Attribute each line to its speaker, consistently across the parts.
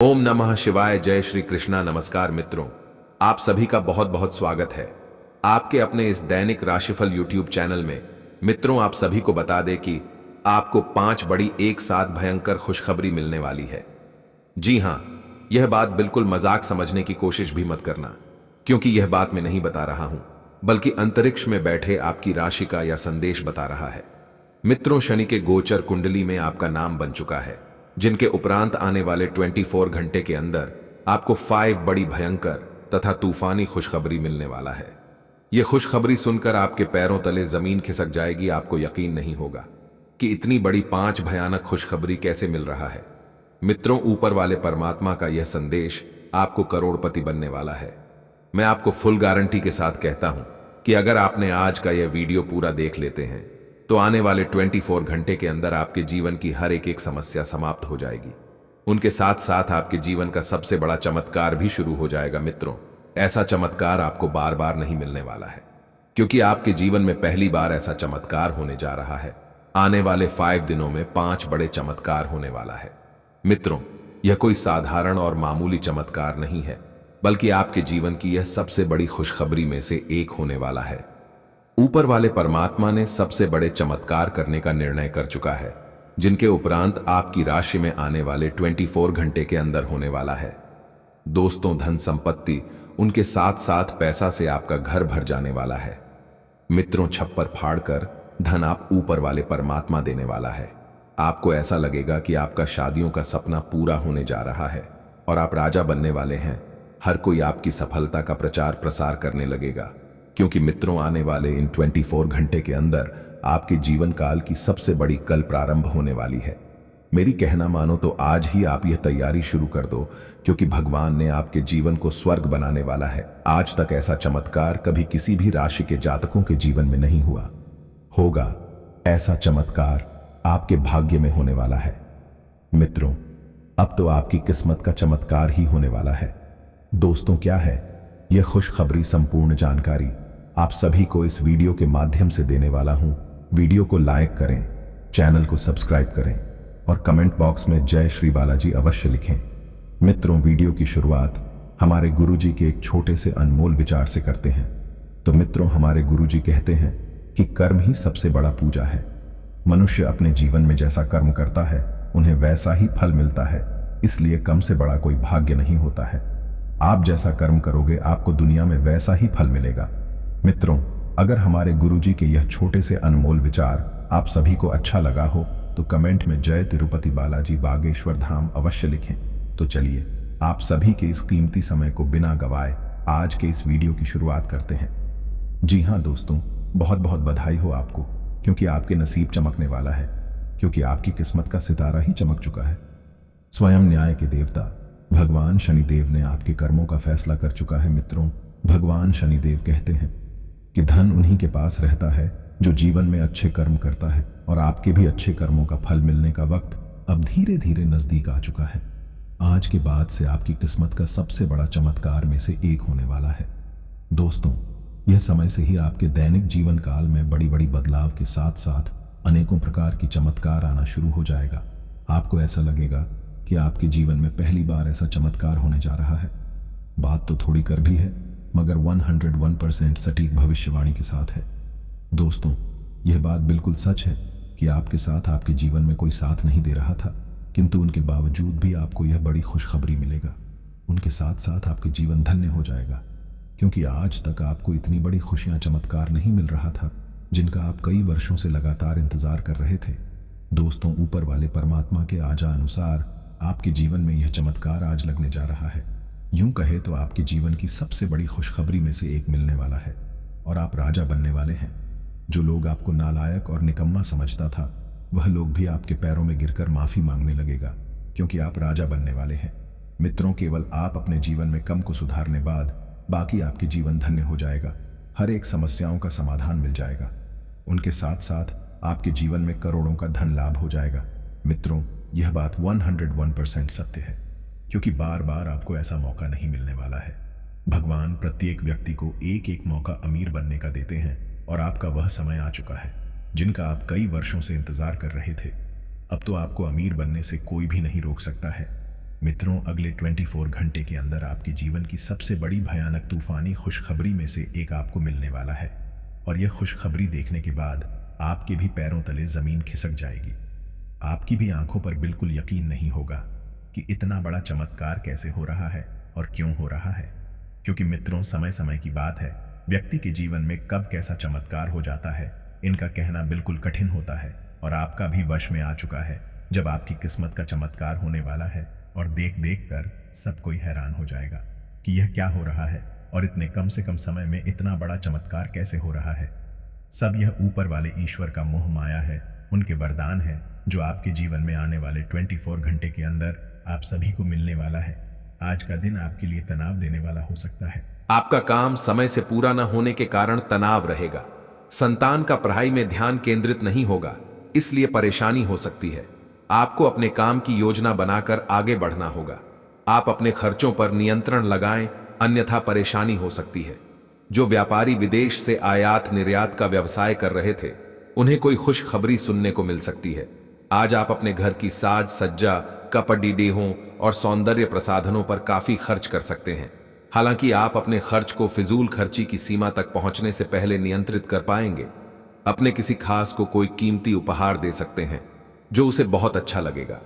Speaker 1: ओम नमः शिवाय। जय श्री कृष्णा। नमस्कार मित्रों, आप सभी का बहुत बहुत स्वागत है आपके अपने इस दैनिक राशिफल यूट्यूब चैनल में। मित्रों, आप सभी को बता दें कि आपको 5 बड़ी एक साथ भयंकर खुशखबरी मिलने वाली है। जी हां, यह बात बिल्कुल मजाक समझने की कोशिश भी मत करना, क्योंकि यह बात मैं नहीं बता रहा हूं, बल्कि अंतरिक्ष में बैठे आपकी राशि का यह संदेश बता रहा है। मित्रों, शनि के गोचर कुंडली में आपका नाम बन चुका है, जिनके उपरांत आने वाले 24 घंटे के अंदर आपको 5 बड़ी भयंकर तथा तूफानी खुशखबरी मिलने वाला है। यह खुशखबरी सुनकर आपके पैरों तले जमीन खिसक जाएगी। आपको यकीन नहीं होगा कि इतनी बड़ी 5 भयानक खुशखबरी कैसे मिल रहा है। मित्रों, ऊपर वाले परमात्मा का यह संदेश आपको करोड़पति बनने वाला है। मैं आपको फुल गारंटी के साथ कहता हूं कि अगर आपने आज का यह वीडियो पूरा देख लेते हैं तो आने वाले 24 घंटे के अंदर आपके जीवन की हर एक समस्या समाप्त हो जाएगी। उनके साथ साथ आपके जीवन का सबसे बड़ा चमत्कार भी शुरू हो जाएगा। मित्रों, ऐसा चमत्कार आपको बार बार नहीं मिलने वाला है, क्योंकि आपके जीवन में पहली बार ऐसा चमत्कार होने जा रहा है। आने वाले 5 दिनों में 5 बड़े चमत्कार होने वाला है। मित्रों, यह कोई साधारण और मामूली चमत्कार नहीं है, बल्कि आपके जीवन की यह सबसे बड़ी खुशखबरी में से एक होने वाला है। ऊपर वाले परमात्मा ने सबसे बड़े चमत्कार करने का निर्णय कर चुका है, जिनके उपरांत आपकी राशि में आने वाले 24 घंटे के अंदर होने वाला है। दोस्तों, धन संपत्ति, उनके साथ साथ पैसा से आपका घर भर जाने वाला है। मित्रों, छप्पर फाड़कर धन आप ऊपर वाले परमात्मा देने वाला है। आपको ऐसा लगेगा कि आपका शादियों का सपना पूरा होने जा रहा है और आप राजा बनने वाले हैं। हर कोई आपकी सफलता का प्रचार प्रसार करने लगेगा, क्योंकि मित्रों, आने वाले इन 24 घंटे के अंदर आपके जीवन काल की सबसे बड़ी कल प्रारंभ होने वाली है। मेरी कहना मानो तो आज ही आप यह तैयारी शुरू कर दो, क्योंकि भगवान ने आपके जीवन को स्वर्ग बनाने वाला है। आज तक ऐसा चमत्कार कभी किसी भी राशि के जातकों के जीवन में नहीं हुआ होगा। ऐसा चमत्कार आपके भाग्य में होने वाला है। मित्रों, अब तो आपकी किस्मत का चमत्कार ही होने वाला है। दोस्तों, क्या है यह खुशखबरी? संपूर्ण जानकारी आप सभी को इस वीडियो के माध्यम से देने वाला हूं। वीडियो को लाइक करें, चैनल को सब्सक्राइब करें और कमेंट बॉक्स में जय श्री बालाजी अवश्य लिखें। मित्रों, वीडियो की शुरुआत हमारे गुरुजी के एक छोटे से अनमोल विचार से करते हैं। तो मित्रों, हमारे गुरुजी कहते हैं कि कर्म ही सबसे बड़ा पूजा है। मनुष्य अपने जीवन में जैसा कर्म करता है उन्हें वैसा ही फल मिलता है, इसलिए कम से बड़ा कोई भाग्य नहीं होता है। आप जैसा कर्म करोगे आपको दुनिया में वैसा ही फल मिलेगा। मित्रों, अगर हमारे गुरुजी के यह छोटे से अनमोल विचार आप सभी को अच्छा लगा हो तो कमेंट में जय तिरुपति बालाजी बागेश्वर धाम अवश्य लिखें। तो चलिए, आप सभी के इस कीमती समय को बिना गवाए आज के इस वीडियो की शुरुआत करते हैं। जी हां दोस्तों, बहुत बहुत बधाई हो आपको, क्योंकि आपके नसीब चमकने वाला है, क्योंकि आपकी किस्मत का सितारा ही चमक चुका है। स्वयं न्याय के देवता भगवान शनिदेव ने आपके कर्मों का फैसला कर चुका है। मित्रों, भगवान शनिदेव कहते हैं कि धन उन्हीं के पास रहता है जो जीवन में अच्छे कर्म करता है, और आपके भी अच्छे कर्मों का फल मिलने का वक्त अब धीरे धीरे नजदीक आ चुका है। आज के बाद से आपकी किस्मत का सबसे बड़ा चमत्कार में से एक होने वाला है। दोस्तों, यह समय से ही आपके दैनिक जीवन काल में बड़ी बड़ी बदलाव के साथ साथ अनेकों प्रकार की चमत्कार आना शुरू हो जाएगा। आपको ऐसा लगेगा कि आपके जीवन में पहली बार ऐसा चमत्कार होने जा रहा है। बात तो थोड़ी कर भी है, मगर 101% सटीक भविष्यवाणी के साथ है। दोस्तों, यह बात बिल्कुल सच है कि आपके साथ आपके जीवन में कोई साथ नहीं दे रहा था, किंतु उनके बावजूद भी आपको यह बड़ी खुशखबरी मिलेगा। उनके साथ साथ आपके जीवन धन्य हो जाएगा, क्योंकि आज तक आपको इतनी बड़ी खुशियां चमत्कार नहीं मिल रहा था, जिनका आप कई वर्षों से लगातार इंतजार कर रहे थे। दोस्तों, ऊपर वाले परमात्मा के आजा अनुसार आपके जीवन में यह चमत्कार आज लगने जा रहा है। यूं कहे तो आपके जीवन की सबसे बड़ी खुशखबरी में से एक मिलने वाला है, और आप राजा बनने वाले हैं। जो लोग आपको नालायक और निकम्मा समझता था, वह लोग भी आपके पैरों में गिरकर माफी मांगने लगेगा, क्योंकि आप राजा बनने वाले हैं। मित्रों, केवल आप अपने जीवन में कम को सुधारने बाद बाकी आपके जीवन धन्य हो जाएगा। हर एक समस्याओं का समाधान मिल जाएगा। उनके साथ साथ आपके जीवन में करोड़ों का धन लाभ हो जाएगा। मित्रों, यह बात 101% सत्य है, क्योंकि बार बार आपको ऐसा मौका नहीं मिलने वाला है। भगवान प्रत्येक व्यक्ति को एक एक मौका अमीर बनने का देते हैं, और आपका वह समय आ चुका है जिनका आप कई वर्षों से इंतजार कर रहे थे। अब तो आपको अमीर बनने से कोई भी नहीं रोक सकता है।
Speaker 2: मित्रों, अगले 24 घंटे के अंदर आपके जीवन की सबसे बड़ी भयानक तूफानी खुशखबरी में से एक आपको मिलने वाला है। और यह खुशखबरी देखने के बाद आपके भी पैरों तले जमीन खिसक जाएगी। आपकी भी आंखों पर बिल्कुल यकीन नहीं होगा कि इतना बड़ा चमत्कार कैसे हो रहा है और क्यों हो रहा है। क्योंकि मित्रों, समय समय की बात है, व्यक्ति के जीवन में कब कैसा चमत्कार हो जाता है इनका कहना बिल्कुल कठिन होता है। और आपका भी वश में आ चुका है जब आपकी किस्मत का चमत्कार होने वाला है और देख देख कर सब कोई हैरान हो जाएगा कि यह क्या हो रहा है और इतने कम से कम समय में इतना बड़ा चमत्कार कैसे हो रहा है। सब यह ऊपर वाले ईश्वर का मोह माया है, उनके वरदान है जो आपके जीवन में आने वाले 24 घंटे के अंदर आप सभी को मिलने वाला है। आज का दिन आपके लिए तनाव देने वाला हो सकता है।
Speaker 1: आपका काम समय से पूरा न होने के कारण तनाव रहेगा। संतान का पढ़ाई में ध्यान केंद्रित नहीं होगा, इसलिए परेशानी हो सकती है। आपको अपने काम की योजना बनाकर आगे बढ़ना होगा। आप अपने खर्चों पर नियंत्रण लगाएं, अन्यथा परेशानी हो सकती है। जो व्यापारी विदेश से आयात निर्यात का व्यवसाय कर रहे थे, उन्हें कोई खुशखबरी सुनने को मिल सकती है। आज आप अपने घर की साज सज्जा, कपड़ी डेहों और सौंदर्य प्रसाधनों पर काफी खर्च कर सकते हैं। हालांकि आप अपने खर्च को फिजूल खर्ची की सीमा तक पहुंचने से पहले नियंत्रित कर पाएंगे। अपने किसी खास को कोई कीमती उपहार दे सकते हैं जो उसे बहुत अच्छा लगेगा।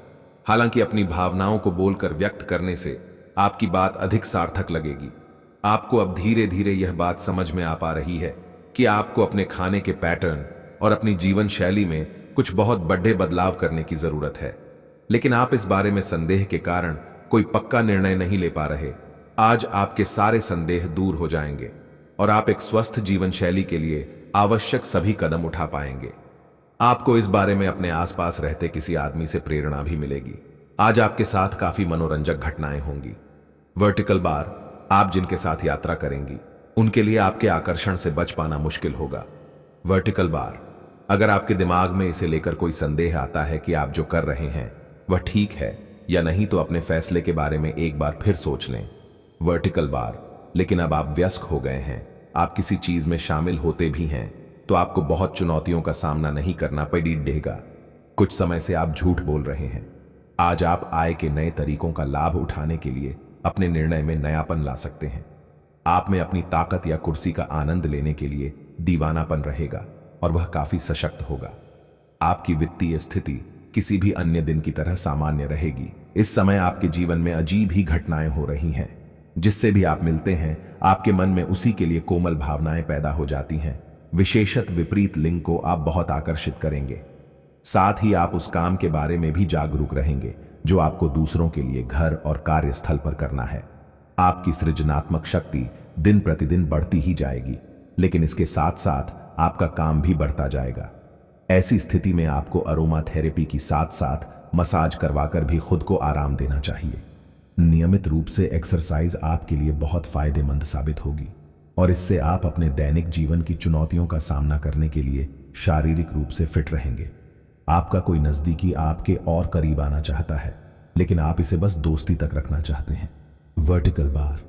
Speaker 1: हालांकि अपनी भावनाओं को बोलकर व्यक्त करने से आपकी बात अधिक सार्थक लगेगी। आपको अब धीरे धीरे यह बात समझ में आ पा रही है कि आपको अपने खाने के पैटर्न और अपनी जीवन शैली में कुछ बहुत बड़े बदलाव करने की जरूरत है, लेकिन आप इस बारे में संदेह के कारण कोई पक्का निर्णय नहीं ले पा रहे। आज आपके सारे संदेह दूर हो जाएंगे और आप एक स्वस्थ जीवन शैली के लिए आवश्यक सभी कदम उठा पाएंगे। आपको इस बारे में अपने आसपास रहते किसी आदमी से प्रेरणा भी मिलेगी। आज आपके साथ काफी मनोरंजक घटनाएं होंगी। वर्टिकल बार, आप जिनके साथ यात्रा करेंगी उनके लिए आपके आकर्षण से बच पाना मुश्किल होगा। वर्टिकल बार, अगर आपके दिमाग में इसे लेकर कोई संदेह आता है कि आप जो कर रहे हैं वह ठीक है या नहीं, तो अपने फैसले के बारे में एक बार फिर सोच लें। वर्टिकल बार, लेकिन अब आप वयस्क हो गए हैं, आप किसी चीज में शामिल होते भी हैं तो आपको बहुत चुनौतियों का सामना नहीं करना पड़ेगा। कुछ समय से आप झूठ बोल रहे हैं। आज आप आय के नए तरीकों का लाभ उठाने के लिए अपने निर्णय में नयापन ला सकते हैं। आप में अपनी ताकत या कुर्सी का आनंद लेने के लिए दीवानापन रहेगा और वह काफी सशक्त होगा। आपकी वित्तीय स्थिति किसी भी अन्य दिन की तरह सामान्य रहेगी। इस समय आपके जीवन में अजीब ही घटनाएं हो रही हैं। जिससे भी आप मिलते हैं आपके मन में उसी के लिए कोमल भावनाएं पैदा हो जाती हैं। विशेषत विपरीत लिंग को आप बहुत आकर्षित करेंगे। साथ ही आप उस काम के बारे में भी जागरूक रहेंगे जो आपको दूसरों के लिए घर और कार्यस्थल पर करना है। आपकी सृजनात्मक शक्ति दिन प्रतिदिन बढ़ती ही जाएगी, लेकिन इसके साथ साथ आपका काम भी बढ़ता जाएगा। ऐसी स्थिति में आपको अरोमा थेरेपी की साथ साथ मसाज करवाकर भी खुद को आराम देना चाहिए। नियमित रूप से एक्सरसाइज आपके लिए बहुत फायदेमंद साबित होगी और इससे आप अपने दैनिक जीवन की चुनौतियों का सामना करने के लिए शारीरिक रूप से फिट रहेंगे। आपका कोई नजदीकी आपके और करीब आना चाहता है, लेकिन आप इसे बस दोस्ती तक रखना चाहते हैं। वर्टिकल बार,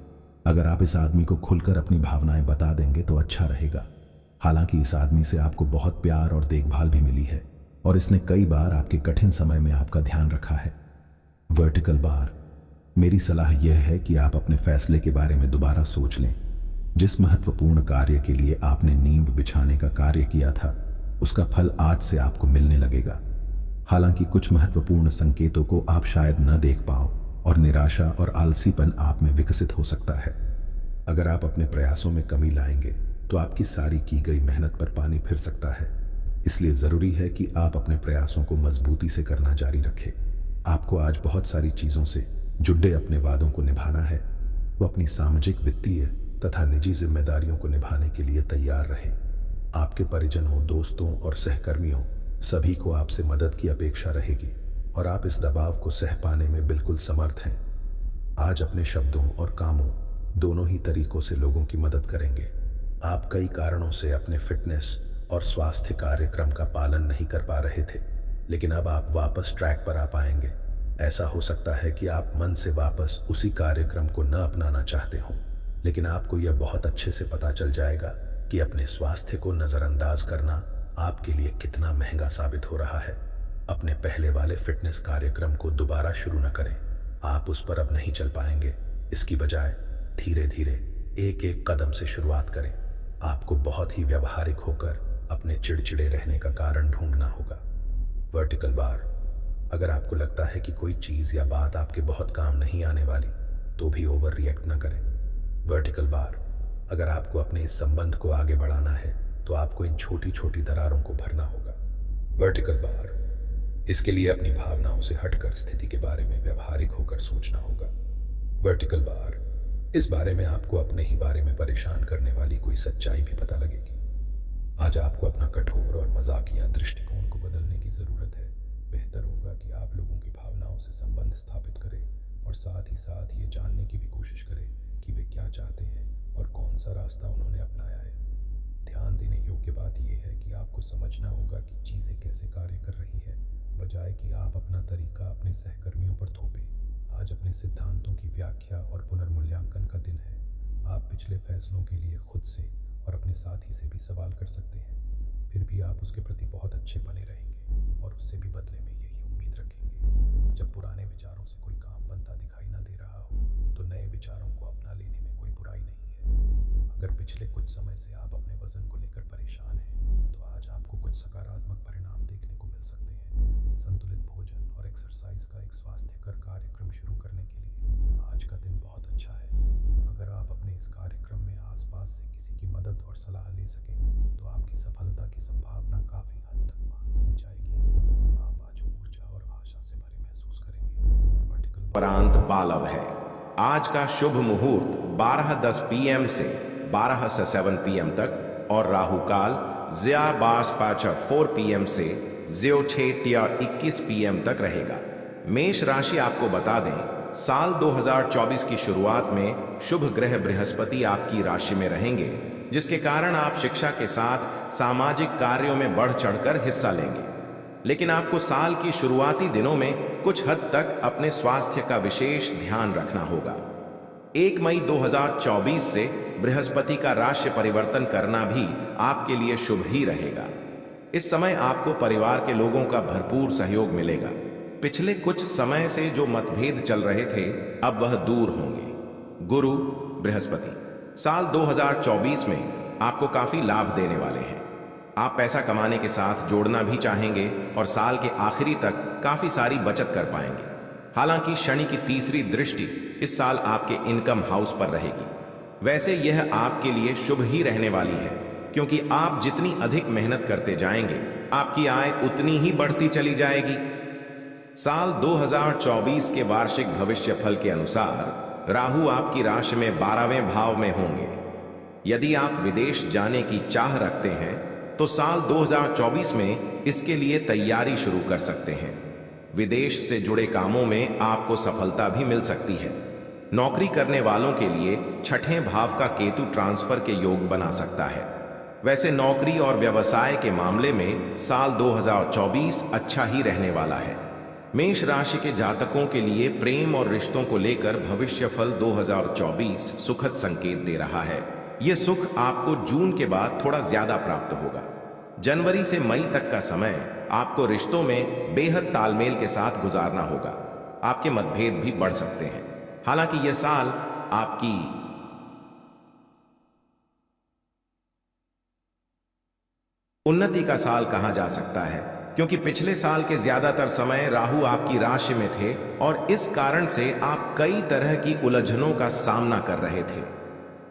Speaker 1: अगर आप इस आदमी को खुलकर अपनी भावनाएं बता देंगे तो अच्छा रहेगा। हालांकि इस आदमी से आपको बहुत प्यार और देखभाल भी मिली है और इसने कई बार आपके कठिन समय में आपका ध्यान रखा है। वर्टिकल बार, मेरी सलाह यह है कि आप अपने फैसले के बारे में दोबारा सोच लें। जिस महत्वपूर्ण कार्य के लिए आपने नींव बिछाने का कार्य किया था उसका फल आज से आपको मिलने लगेगा। हालांकि कुछ महत्वपूर्ण संकेतों को आप शायद न देख पाओ और निराशा और आलसीपन आप में विकसित हो सकता है। अगर आप अपने प्रयासों में कमी लाएंगे तो आपकी सारी की गई मेहनत पर पानी फिर सकता है। इसलिए जरूरी है कि आप अपने प्रयासों को मजबूती से करना जारी रखें। आपको आज बहुत सारी चीजों से जुड़े अपने वादों को निभाना है। वो अपनी सामाजिक, वित्तीय तथा निजी जिम्मेदारियों को निभाने के लिए तैयार रहें। आपके परिजनों, दोस्तों और सहकर्मियों सभी को आपसे मदद की अपेक्षा रहेगी और आप इस दबाव को सह पाने में बिल्कुल समर्थ हैं। आज अपने शब्दों और कामों दोनों ही तरीकों से लोगों की मदद करेंगे। आप कई कारणों से अपने फिटनेस और स्वास्थ्य कार्यक्रम का पालन नहीं कर पा रहे थे, लेकिन अब आप वापस ट्रैक पर आ पाएंगे। ऐसा हो सकता है कि आप मन से वापस उसी कार्यक्रम को न अपनाना चाहते हो, लेकिन आपको यह बहुत अच्छे से पता चल जाएगा कि अपने स्वास्थ्य को नजरअंदाज करना आपके लिए कितना महंगा साबित हो रहा है। अपने पहले वाले फिटनेस कार्यक्रम को दोबारा शुरू न करें।
Speaker 2: आप उस पर अब नहीं चल पाएंगे। इसकी बजाय धीरे धीरे एक एक कदम से शुरुआत करें। आपको बहुत ही व्यवहारिक होकर अपने चिड़चिड़े रहने का कारण ढूंढना होगा। वर्टिकल बार, अगर आपको लगता है कि कोई चीज या बात आपके बहुत काम नहीं आने वाली, तो भी ओवर रिएक्ट न करें। वर्टिकल बार, अगर आपको अपने इस संबंध को आगे बढ़ाना है तो आपको इन छोटी छोटी दरारों को भरना होगा। वर्टिकल बार, इसके लिए अपनी भावनाओं से हटकर स्थिति के बारे में व्यवहारिक होकर सोचना होगा। वर्टिकल बार, इस बारे में आपको अपने ही बारे में परेशान करने वाली कोई सच्चाई भी पता लगेगी। आज आपको अपना कठोर और मजाकिया दृष्टिकोण को बदलने की जरूरत है। बेहतर होगा कि आप लोगों की भावनाओं से संबंध स्थापित करें और साथ ही साथ ये जानने की भी कोशिश करें कि वे क्या चाहते हैं और कौन सा रास्ता उन्होंने अपनाया है। ध्यान देने योग्य बात यह है कि आपको समझना होगा कि चीज़ें कैसे कार्य कर रही है, बजाय कि आप अपना तरीका अपने सहकर्मियों पर थोपें। आज अपने सिद्धांतों की व्याख्या और पुनर्मूल्यांकन का दिन है। आप पिछले फैसलों के लिए खुद से और अपने साथी से भी सवाल कर सकते हैं, फिर भी आप उसके प्रति बहुत अच्छे बने रहेंगे और उससे भी बदले में यही उम्मीद रखेंगे। जब पुराने विचारों से कोई काम बनता दिखाई ना दे रहा हो, तो नए विचारों को अपना लेने में कोई बुराई नहीं है। अगर पिछले कुछ समय से आप अपने वजन को लेकर परेशान हैं, तो आज आपको कुछ सकारात्मक परिणाम देखने को मिल सकते हैं। संतुलित भोजन और एक्सरसाइज का एक स्वास्थ्यकर कार्यक्रम शुरू करने के लिए आज का दिन बहुत अच्छा है। अगर आप अपने इस कार्यक्रम में आसपास से किसी की मदद और सलाह ले सकें, तो आपकी सफलता की संभावना काफी हद तक बढ़ जाएगी। आप आज ऊर्जा और आशा से भरे महसूस करेंगे। वर्टिकल
Speaker 1: प्रांत पालव है। आज का शुभ मुहूर्त 12:10 PM से 12 से 7 PM तक और राहु काल 4 PM से 21 PM तक रहेगा। मेष राशि, आपको बता दें, साल 2024 की शुरुआत में शुभ ग्रह बृहस्पति आपकी राशि में रहेंगे, जिसके कारण आप शिक्षा के साथ सामाजिक कार्यों में बढ़ चढ़कर हिस्सा लेंगे। लेकिन आपको साल की शुरुआती दिनों में कुछ हद तक अपने स्वास्थ्य का विशेष ध्यान रखना होगा। 1 मई 2024 से बृहस्पति का राशि परिवर्तन करना भी आपके लिए शुभ ही रहेगा। इस समय आपको परिवार के लोगों का भरपूर सहयोग मिलेगा। पिछले कुछ समय से जो मतभेद चल रहे थे, अब वह दूर होंगे। गुरु बृहस्पति साल 2024 में आपको काफी लाभ देने वाले हैं। आप पैसा कमाने के साथ जोड़ना भी चाहेंगे और साल के आखिरी तक काफी सारी बचत कर पाएंगे। हालांकि शनि की तीसरी दृष्टि इस साल आपके इनकम हाउस पर रहेगी। वैसे यह आपके लिए शुभ ही रहने वाली है, क्योंकि आप जितनी अधिक मेहनत करते जाएंगे, आपकी आय उतनी ही बढ़ती चली जाएगी। साल 2024 के वार्षिक भविष्य फल के अनुसार राहु आपकी राशि में 12वें भाव में होंगे। यदि आप विदेश जाने की चाह रखते हैं, तो साल 2024 में इसके लिए तैयारी शुरू कर सकते हैं। विदेश से जुड़े कामों में आपको सफलता भी मिल सकती है। नौकरी करने वालों के लिए 6ठे भाव का केतु ट्रांसफर के योग बना सकता है। वैसे नौकरी और व्यवसाय के मामले में साल 2024 अच्छा ही रहने वाला है। मेष राशि के जातकों के लिए प्रेम और रिश्तों को लेकर भविष्य फल 2024 सुखद संकेत दे रहा है। यह सुख आपको जून के बाद थोड़ा ज्यादा प्राप्त होगा। जनवरी से मई तक का समय आपको रिश्तों में बेहद तालमेल के साथ गुजारना होगा। आपके मतभेद भी बढ़ सकते हैं। हालांकि यह साल आपकी उन्नति का साल कहा जा सकता है, क्योंकि पिछले साल के ज्यादातर समय राहु आपकी राशि में थे और इस कारण से आप कई तरह की उलझनों का सामना कर रहे थे।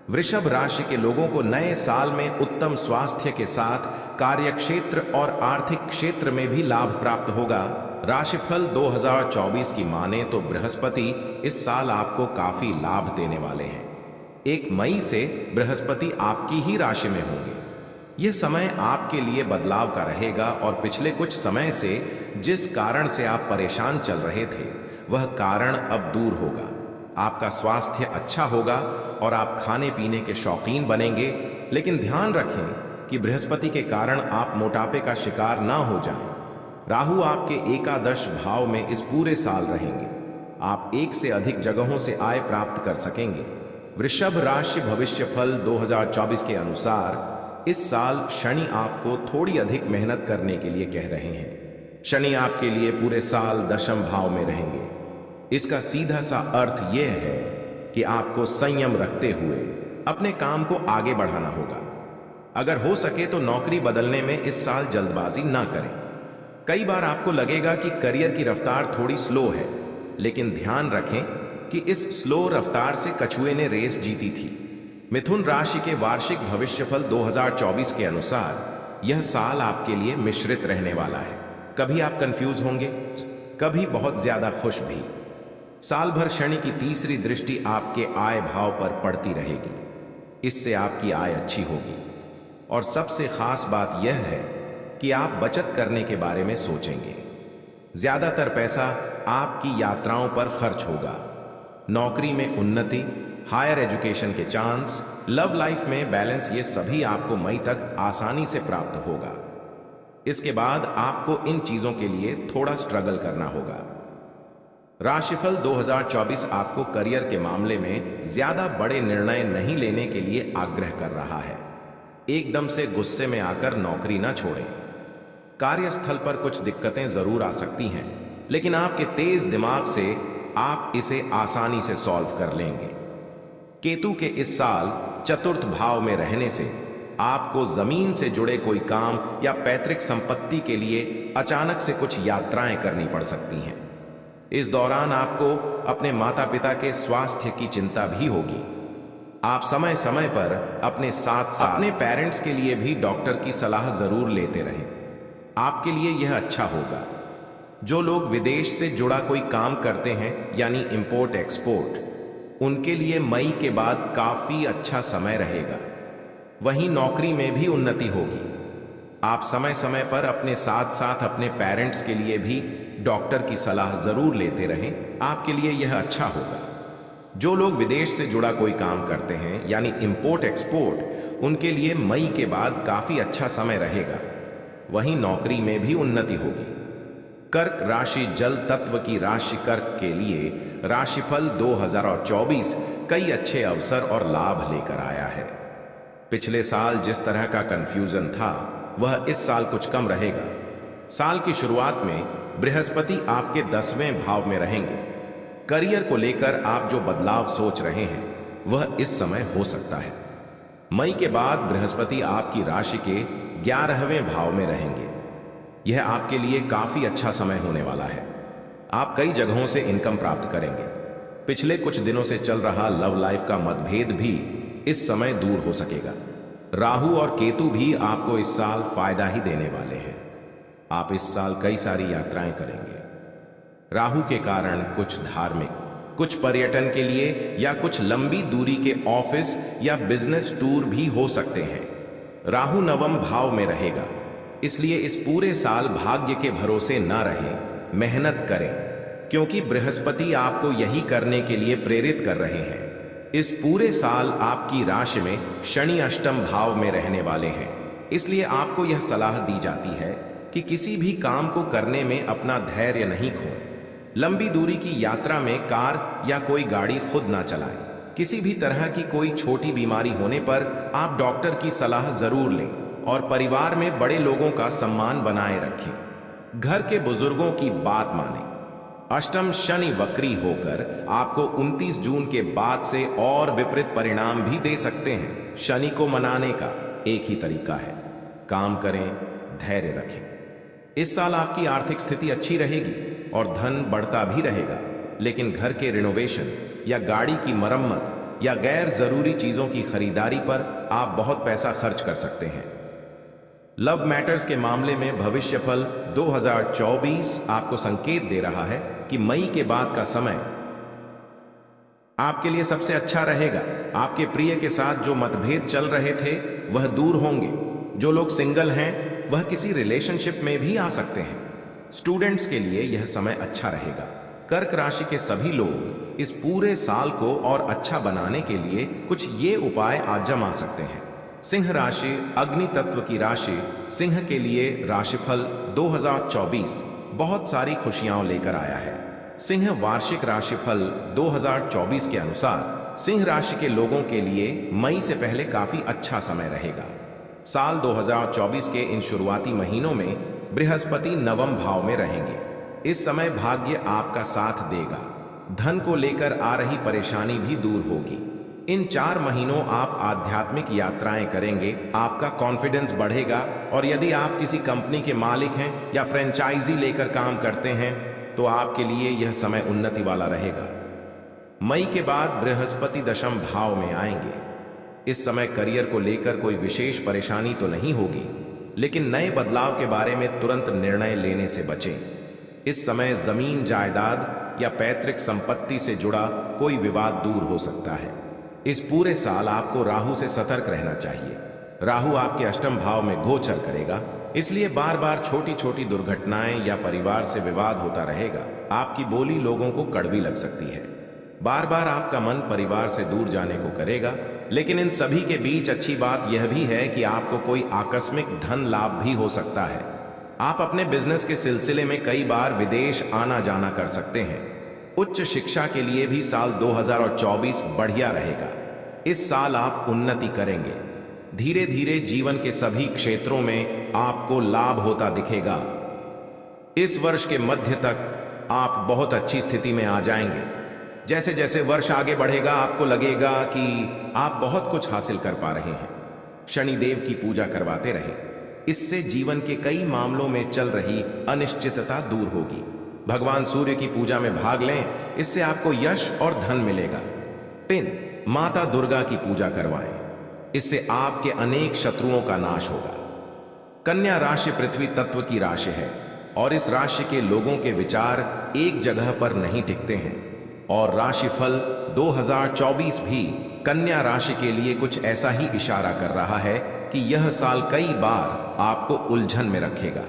Speaker 1: वृषभ राशि के लोगों को नए साल में उत्तम स्वास्थ्य के साथ कार्यक्षेत्र और आर्थिक क्षेत्र में भी लाभ प्राप्त होगा। राशिफल 2024 की माने तो बृहस्पति इस साल आपको काफी लाभ देने वाले हैं। 1 मई से बृहस्पति आपकी ही राशि में होंगे। यह समय आपके लिए बदलाव का रहेगा और पिछले कुछ समय से जिस कारण से आप परेशान चल रहे थे, वह कारण अब दूर होगा। आपका स्वास्थ्य अच्छा होगा और आप खाने पीने के शौकीन बनेंगे। लेकिन ध्यान रखें कि बृहस्पति के कारण आप मोटापे का शिकार ना हो जाएं। राहु आपके एकादश भाव में इस पूरे साल रहेंगे। आप एक से अधिक जगहों से आय प्राप्त कर सकेंगे। वृषभ राशि भविष्य फल 2024 के अनुसार इस साल शनि आपको थोड़ी अधिक मेहनत करने के लिए कह रहे हैं। शनि आपके लिए पूरे साल दशम भाव में रहेंगे।
Speaker 3: इसका सीधा सा अर्थ यह है कि आपको संयम रखते हुए अपने काम को आगे बढ़ाना होगा। अगर हो सके तो नौकरी बदलने में इस साल जल्दबाजी ना करें। कई बार आपको लगेगा कि करियर की रफ्तार थोड़ी स्लो है, लेकिन ध्यान रखें कि इस स्लो रफ्तार से कछुए ने रेस जीती थी। मिथुन राशि के वार्षिक भविष्यफल 2024 के अनुसार यह साल आपके लिए मिश्रित रहने वाला है। कभी आप कंफ्यूज होंगे, कभी बहुत ज्यादा खुश भी। साल भर शनि की तीसरी दृष्टि आपके आय भाव पर पड़ती रहेगी। इससे आपकी आय अच्छी होगी और सबसे खास बात यह है कि आप बचत करने के बारे में सोचेंगे। ज्यादातर पैसा आपकी यात्राओं पर खर्च होगा। नौकरी में उन्नति, हायर एजुकेशन के चांस, लव लाइफ में बैलेंस, ये सभी आपको मई तक आसानी से प्राप्त होगा। इसके बाद आपको इन चीजों के लिए थोड़ा स्ट्रगल करना होगा। राशिफल 2024 आपको करियर के मामले में ज्यादा बड़े निर्णय नहीं लेने के लिए आग्रह कर रहा है। एकदम से गुस्से में आकर नौकरी ना छोड़ें। कार्यस्थल पर कुछ दिक्कतें जरूर आ सकती हैं, लेकिन आपके तेज दिमाग से आप इसे आसानी से सॉल्व कर लेंगे। केतु के इस साल चतुर्थ भाव में रहने से आपको जमीन से जुड़े कोई काम या पैतृक संपत्ति के लिए अचानक से कुछ यात्राएं करनी पड़ सकती हैं। इस दौरान आपको अपने माता पिता के स्वास्थ्य की चिंता भी होगी। आप समय समय पर अपने साथ साथ अपने पेरेंट्स के लिए भी डॉक्टर की सलाह जरूर लेते रहें। आपके लिए यह अच्छा होगा। जो लोग विदेश से जुड़ा कोई काम करते हैं यानी इंपोर्ट एक्सपोर्ट, उनके लिए मई के बाद काफी अच्छा समय रहेगा। वहीं नौकरी में भी उन्नति होगी। आप समय समय पर अपने साथ साथ अपने पेरेंट्स के लिए भी डॉक्टर की सलाह जरूर लेते रहें। आपके लिए यह अच्छा होगा। जो लोग विदेश से जुड़ा कोई काम करते हैं यानी इंपोर्ट एक्सपोर्ट, उनके लिए मई के बाद काफी अच्छा समय रहेगा। वहीं नौकरी में भी उन्नति होगी। कर्क राशि जल तत्व की राशि कर्क के लिए राशिफल 2024 कई अच्छे अवसर और लाभ लेकर आया है। पिछले साल जिस तरह का कंफ्यूजन था वह इस साल कुछ कम रहेगा। साल की शुरुआत में बृहस्पति आपके 10वें भाव में रहेंगे। करियर को लेकर आप जो बदलाव सोच रहे हैं वह इस समय हो सकता है। मई के बाद बृहस्पति आपकी राशि के 11वें भाव में रहेंगे। यह आपके लिए काफी अच्छा समय होने वाला है। आप कई जगहों से इनकम प्राप्त करेंगे। पिछले कुछ दिनों से चल रहा लव लाइफ का मतभेद भी इस समय दूर हो सकेगा। राहु और केतु भी आपको इस साल फायदा ही देने वाले हैं। आप इस साल कई सारी यात्राएं करेंगे। राहु के कारण कुछ धार्मिक, कुछ पर्यटन के लिए या कुछ लंबी दूरी के ऑफिस या बिजनेस टूर भी हो सकते हैं। राहु 9वें भाव में रहेगा, इसलिए इस पूरे साल भाग्य के भरोसे ना रहें, मेहनत करें, क्योंकि बृहस्पति आपको यही करने के लिए प्रेरित कर रहे हैं। इस पूरे साल आपकी राशि में शनि अष्टम भाव में रहने वाले हैं, इसलिए आपको यह सलाह दी जाती है कि किसी भी काम को करने में अपना धैर्य नहीं खोएं। लंबी दूरी की यात्रा में कार या कोई गाड़ी खुद ना चलाएं। किसी भी तरह की कोई छोटी बीमारी होने पर आप डॉक्टर की सलाह जरूर लें और परिवार में बड़े लोगों का सम्मान बनाए रखें। घर के बुजुर्गों की बात मानें। अष्टम शनि वक्री होकर आपको 29 जून के बाद से और विपरीत परिणाम भी दे सकते हैं। शनि को मनाने का एक ही तरीका है, काम करें, धैर्य रखें। इस साल आपकी आर्थिक स्थिति अच्छी रहेगी और धन बढ़ता भी रहेगा, लेकिन घर के रिनोवेशन या गाड़ी की मरम्मत या गैर जरूरी चीजों की खरीदारी पर आप बहुत पैसा खर्च कर सकते हैं। लव मैटर्स के मामले में भविष्यफल 2024 आपको संकेत दे रहा है कि मई के बाद का समय आपके लिए सबसे अच्छा रहेगा। आपके प्रिय के साथ जो मतभेद चल रहे थे वह दूर होंगे। जो लोग सिंगल हैं वह किसी रिलेशनशिप में भी आ सकते हैं। स्टूडेंट्स के लिए यह समय अच्छा रहेगा। कर्क राशि के सभी लोग इस पूरे साल को और अच्छा बनाने के लिए कुछ ये उपाय आजमा सकते हैं। सिंह राशि अग्नि तत्व की राशि, सिंह के लिए राशिफल 2024 बहुत सारी खुशियां लेकर आया है। सिंह वार्षिक राशिफल 2024 के अनुसार सिंह राशि के लोगों के लिए मई से पहले काफी अच्छा समय रहेगा। साल 2024 के इन शुरुआती महीनों में बृहस्पति 9वें भाव में रहेंगे। इस समय भाग्य आपका साथ देगा। धन को लेकर आ रही परेशानी भी दूर होगी। इन 4 महीनों आप आध्यात्मिक यात्राएं करेंगे, आपका कॉन्फिडेंस बढ़ेगा और यदि आप किसी कंपनी के मालिक हैं या फ्रेंचाइजी लेकर काम करते हैं तो आपके लिए यह समय उन्नति वाला रहेगा। मई के बाद बृहस्पति दशम भाव में आएंगे। इस समय करियर को लेकर कोई विशेष परेशानी तो नहीं होगी, लेकिन नए बदलाव के बारे में तुरंत निर्णय लेने से बचें। इस समय जमीन जायदाद या पैतृक संपत्ति से जुड़ा कोई विवाद दूर हो सकता है। इस पूरे साल आपको राहु से सतर्क रहना चाहिए। राहु आपके अष्टम भाव में गोचर करेगा, इसलिए बार बार छोटी छोटी दुर्घटनाएं या परिवार से विवाद होता रहेगा। आपकी बोली लोगों को कड़वी लग सकती है। बार बार आपका मन परिवार से दूर जाने को करेगा, लेकिन इन सभी के बीच अच्छी बात यह भी है कि आपको कोई आकस्मिक धन लाभ भी हो सकता है। आप अपने बिजनेस के सिलसिले में कई बार विदेश आना जाना कर सकते हैं। उच्च शिक्षा के लिए भी साल 2024 बढ़िया रहेगा। इस साल आप उन्नति करेंगे। धीरे धीरे जीवन के सभी क्षेत्रों में आपको लाभ होता दिखेगा। इस वर्ष के मध्य तक आप बहुत अच्छी स्थिति में आ जाएंगे। जैसे जैसे वर्ष आगे बढ़ेगा आपको लगेगा कि आप बहुत कुछ हासिल कर पा रहे हैं। शनिदेव की पूजा करवाते रहें, इससे जीवन के कई मामलों में चल रही अनिश्चितता दूर होगी। भगवान सूर्य की पूजा में भाग लें, इससे आपको यश और धन मिलेगा। पिन माता दुर्गा की पूजा करवाएं, इससे आपके अनेक शत्रुओं का नाश होगा। कन्या राशि पृथ्वी तत्व की राशि है और इस राशि के लोगों के विचार एक जगह पर नहीं टिकते हैं और राशिफल 2024 भी कन्या राशि के लिए कुछ ऐसा ही इशारा कर रहा है कि यह साल कई बार आपको उलझन में रखेगा।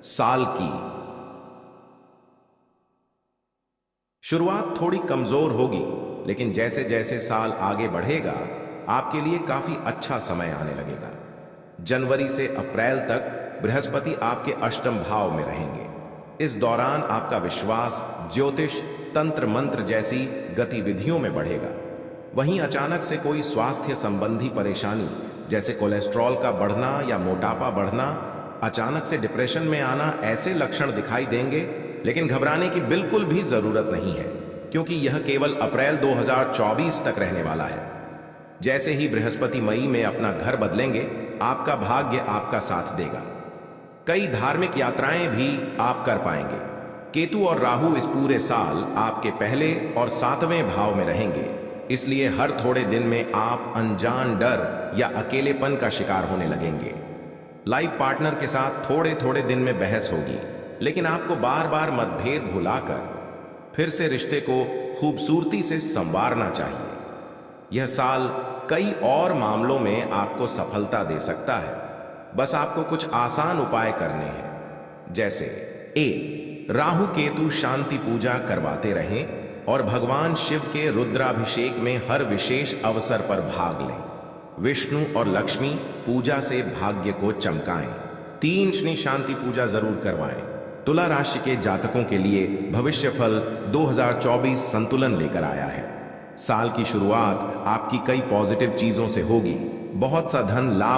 Speaker 3: साल की शुरुआत थोड़ी कमजोर होगी, लेकिन जैसे जैसे साल आगे बढ़ेगा आपके लिए काफी अच्छा समय आने लगेगा। जनवरी से अप्रैल तक बृहस्पति आपके अष्टम भाव में रहेंगे। इस दौरान आपका विश्वास ज्योतिष, तंत्र मंत्र जैसी गतिविधियों में बढ़ेगा। वहीं अचानक से कोई स्वास्थ्य संबंधी परेशानी जैसे कोलेस्ट्रॉल का बढ़ना या मोटापा बढ़ना, अचानक से डिप्रेशन में आना, ऐसे लक्षण दिखाई देंगे। लेकिन घबराने की बिल्कुल भी जरूरत नहीं है, क्योंकि यह केवल अप्रैल 2024 तक रहने वाला है। जैसे ही बृहस्पति मई में अपना घर बदलेंगे, आपका भाग्य आपका साथ देगा। कई धार्मिक यात्राएं भी आप कर पाएंगे। केतु और राहु इस पूरे साल आपके पहले और 7वें भाव में रहेंगे, इसलिए हर थोड़े दिन में आप अनजान डर या अकेलेपन का शिकार होने लगेंगे। लाइफ पार्टनर के साथ थोड़े थोड़े दिन में बहस होगी, लेकिन आपको बार बार मतभेद भुलाकर फिर से रिश्ते को खूबसूरती से संवारना चाहिए। यह साल कई और मामलों में आपको सफलता दे सकता है। बस आपको कुछ आसान उपाय करने हैं, जैसे राहु केतु शांति पूजा करवाते रहें और भगवान शिव के रुद्राभिषेक में हर विशेष अवसर पर भाग लें। विष्णु और लक्ष्मी पूजा से भाग्य को चमकाएं। 3 शनि शांति पूजा जरूर करवाएं। तुला राशि के जातकों के लिए भविष्यफल 2024 संतुलन लेकर आया है। साल की शुरुआत आपकी कई पॉजिटिव चीजों से होगी। बहुत सा धन लाभ